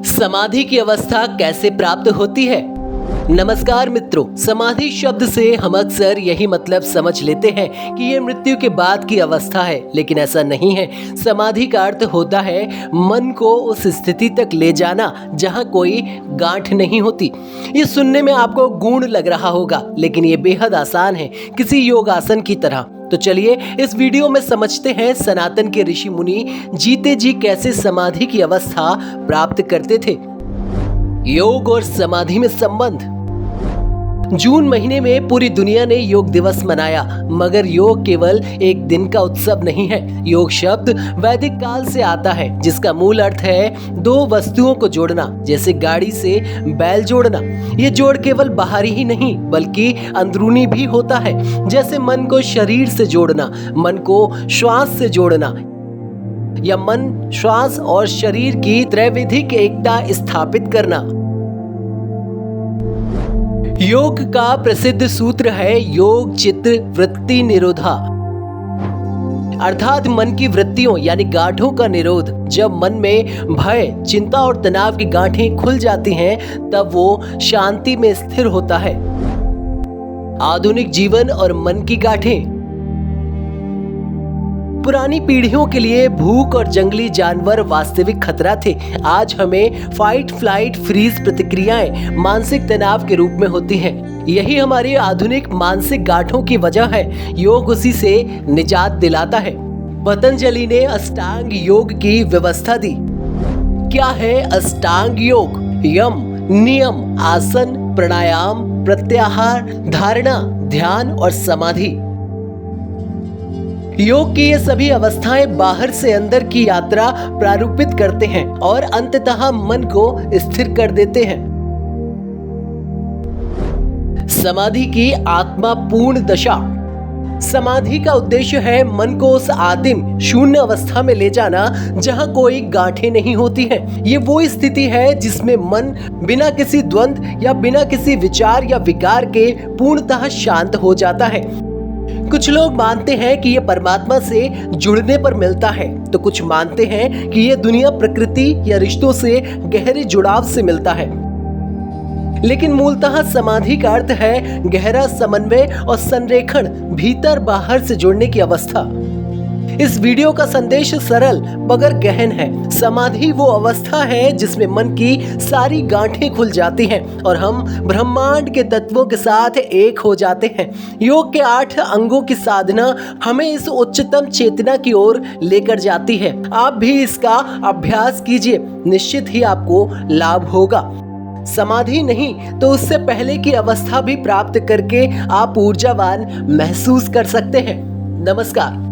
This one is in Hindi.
समाधि की अवस्था कैसे प्राप्त होती है? नमस्कार मित्रों, समाधि शब्द से हम अक्सर यही मतलब समझ लेते हैं कि ये मृत्यु के बाद की अवस्था है, लेकिन ऐसा नहीं है। समाधि का अर्थ होता है मन को उस स्थिति तक ले जाना जहां कोई गांठ नहीं होती। ये सुनने में आपको गूढ़ लग रहा होगा, लेकिन ये बेहद आसान है, किसी योगासन की तरह। तो चलिए इस वीडियो में समझते हैं सनातन के ऋषि मुनि जीते जी कैसे समाधि की अवस्था प्राप्त करते थे। योग और समाधि में संबंध। जून महीने में पूरी दुनिया ने योग दिवस मनाया, मगर योग केवल एक दिन का उत्सव नहीं है। योग शब्द वैदिक काल से आता है, जिसका मूल अर्थ है दो वस्तुओं को जोड़ना, जैसे गाड़ी से बैल जोड़ना। ये जोड़ केवल बाहरी ही नहीं बल्कि अंदरूनी भी होता है, जैसे मन को शरीर से जोड़ना, मन को श्वास से जोड़ना, या मन, श्वास और शरीर की त्रैविधिक एकता स्थापित करना। योग का प्रसिद्ध सूत्र है योग चित्त वृत्ति निरोधा, अर्थात मन की वृत्तियों यानी गांठों का निरोध। जब मन में भय, चिंता और तनाव की गांठें खुल जाती हैं, तब वो शांति में स्थिर होता है। आधुनिक जीवन और मन की गांठें। पुरानी पीढ़ियों के लिए भूख और जंगली जानवर वास्तविक खतरा थे। आज हमें फाइट फ्लाइट फ्रीज प्रतिक्रियाएं मानसिक तनाव के रूप में होती हैं। यही हमारी आधुनिक मानसिक गांठों की वजह है। योग उसी से निजात दिलाता है। पतंजलि ने अष्टांग योग की व्यवस्था दी। क्या है अष्टांग योग? यम, नियम, आसन, प्राणायाम, प्रत्याहार, धारणा, ध्यान और समाधि। योग की ये सभी अवस्थाएं बाहर से अंदर की यात्रा प्रारूपित करते हैं और अंततः मन को स्थिर कर देते हैं। समाधि की आत्मा पूर्ण दशा। समाधि का उद्देश्य है मन को उस आदिम शून्य अवस्था में ले जाना जहां कोई गांठें नहीं होती हैं। ये वो स्थिति है जिसमें मन बिना किसी द्वंद्व या बिना किसी विचार या विकार के पूर्णतः शांत हो जाता है। कुछ लोग मानते हैं कि ये परमात्मा से जुड़ने पर मिलता है, तो कुछ मानते हैं कि ये दुनिया, प्रकृति या रिश्तों से गहरे जुड़ाव से मिलता है। लेकिन मूलतः समाधि का अर्थ है गहरा समन्वय और संरेखण, भीतर बाहर से जुड़ने की अवस्था। इस वीडियो का संदेश सरल मगर गहन है। समाधि वो अवस्था है जिसमें मन की सारी गांठें खुल जाती हैं और हम ब्रह्मांड के तत्वों के साथ एक हो जाते हैं। योग के 8 अंगों की साधना हमें इस उच्चतम चेतना की ओर लेकर जाती है। आप भी इसका अभ्यास कीजिए, निश्चित ही आपको लाभ होगा। समाधि नहीं तो उससे पहले की अवस्था भी प्राप्त करके आप ऊर्जावान महसूस कर सकते हैं। नमस्कार।